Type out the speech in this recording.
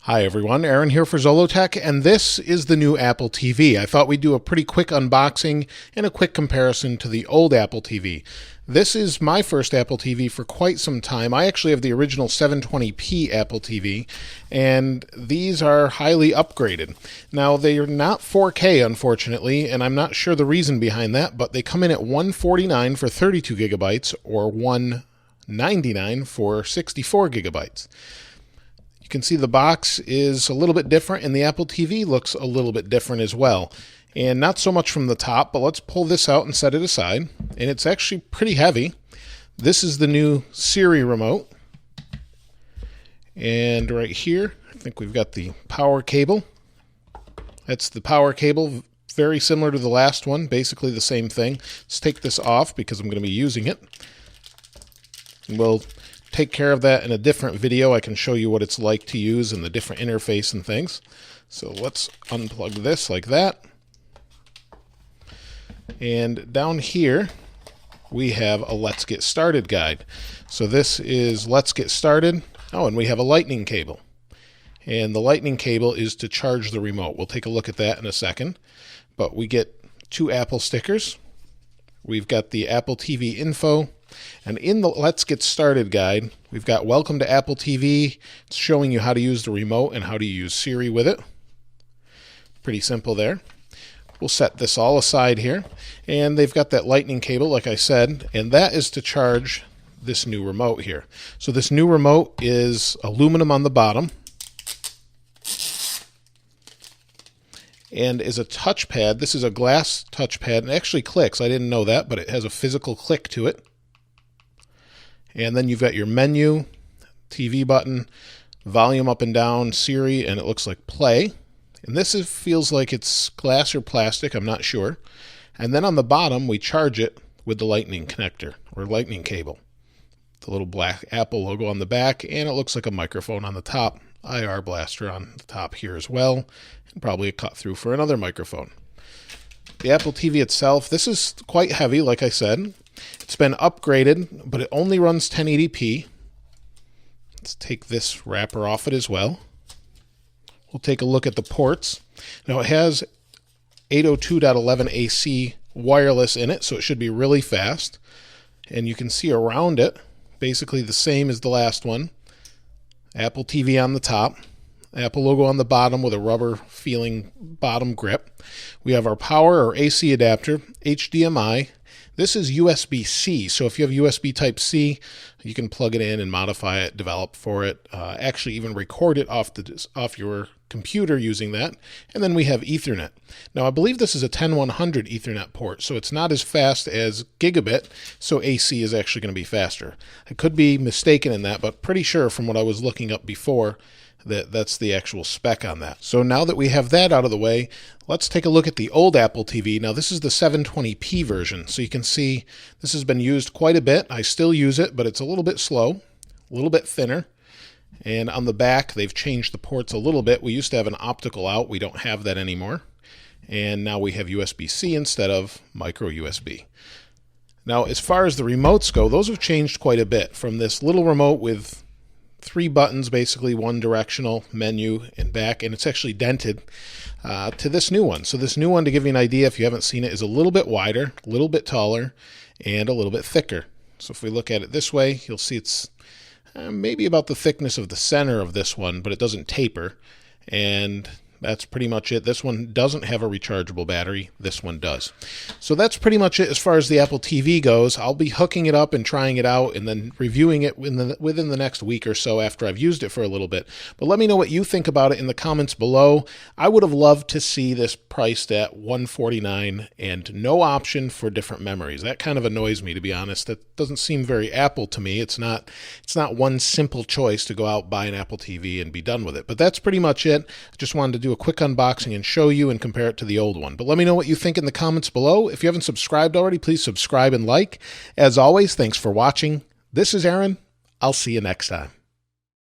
Hi everyone, Aaron here for Zollotech, and this is the new Apple TV. I thought we'd do a pretty quick unboxing and a quick comparison to the old Apple TV. This is my first Apple TV for quite some time. I actually have the original 720p Apple TV, and these are highly upgraded. Now, they are not 4K, unfortunately, and I'm not sure the reason behind that, but they come in at $149 for 32 gigabytes or $199 for 64 gigabytes. You can see the box is a little bit different, and the Apple TV looks a little bit different as well. And not so much from the top, but let's pull this out and set it aside. And it's actually pretty heavy. This is the new Siri Remote. And right here, I think we've got the power cable. That's the power cable, very similar to the last one, basically the same thing. Let's take this off because I'm going to be using it. And we'll take care of that in a different video. I can show you what it's like to use and the different interface and things. So let's unplug this like that. And down here we have a Let's Get Started guide. So this is Let's Get Started. Oh, and we have a lightning cable. And the lightning cable is to charge the remote. We'll take a look at that in a second. But we get 2 Apple stickers. We've got the Apple TV info. And in the Let's Get Started guide, we've got Welcome to Apple TV. It's showing you how to use the remote and how to use Siri with it. Pretty simple there. We'll set this all aside here. And they've got that lightning cable, like I said, and that is to charge this new remote here. So this new remote is aluminum on the bottom and is a touchpad. This is a glass touchpad, and it actually clicks. I didn't know that, but it has a physical click to it. And then you've got your menu, TV button, volume up and down, Siri, and it looks like play. And this feels like it's glass or plastic, I'm not sure. And then on the bottom, we charge it with the lightning connector or lightning cable. The little black Apple logo on the back, and it looks like a microphone on the top. IR blaster on the top here as well, and probably a cut through for another microphone. The Apple TV itself, this is quite heavy, like I said. It's been upgraded, but it only runs 1080p. Let's take this wrapper off it as well. We'll take a look at the ports. Now it has 802.11 AC wireless in it, so it should be really fast. And you can see around it, basically the same as the last one. Apple TV on the top. Apple logo on the bottom with a rubber feeling bottom grip. We have our power or AC adapter, HDMI. This is USB-C, so if you have USB Type-C, you can plug it in and modify it, develop for it, actually even record it off your computer using that. And then we have Ethernet. Now, I believe this is a 10100 Ethernet port, so it's not as fast as gigabit, so AC is actually going to be faster. I could be mistaken in that, but pretty sure from what I was looking up before, that's the actual spec on that. So now that we have that out of the way, let's take a look at the old Apple TV. Now this is the 720p version, so you can see this has been used quite a bit. I still use it, but it's a little bit slow, a little bit thinner. And on the back, they've changed the ports a little bit. We used to have an optical out. We don't have that anymore. And now we have USB-C instead of micro USB. Now, as far as the remotes go, those have changed quite a bit from this little remote with 3 buttons, basically one directional, menu, and back, and it's actually dented, to this new one. So this new one, to give you an idea, if you haven't seen it, is a little bit wider, a little bit taller, and a little bit thicker. So if we look at it this way, you'll see it's maybe about the thickness of the center of this one, but it doesn't taper, and that's pretty much it. This one doesn't have a rechargeable battery. This one does. So that's pretty much it as far as the Apple TV goes. I'll be hooking it up and trying it out and then reviewing it within the next week or so after I've used it for a little bit. But let me know what you think about it in the comments below. I would have loved to see this priced at $149 and no option for different memories. That kind of annoys me, to be honest. That doesn't seem very Apple to me. It's not one simple choice to go out, buy an Apple TV, and be done with it. But that's pretty much it. I just wanted to do a quick unboxing and show you and compare it to the old one. But let me know what you think in the comments below. If you haven't subscribed already, please subscribe and like. As always, thanks for watching. This is Aaron. I'll see you next time.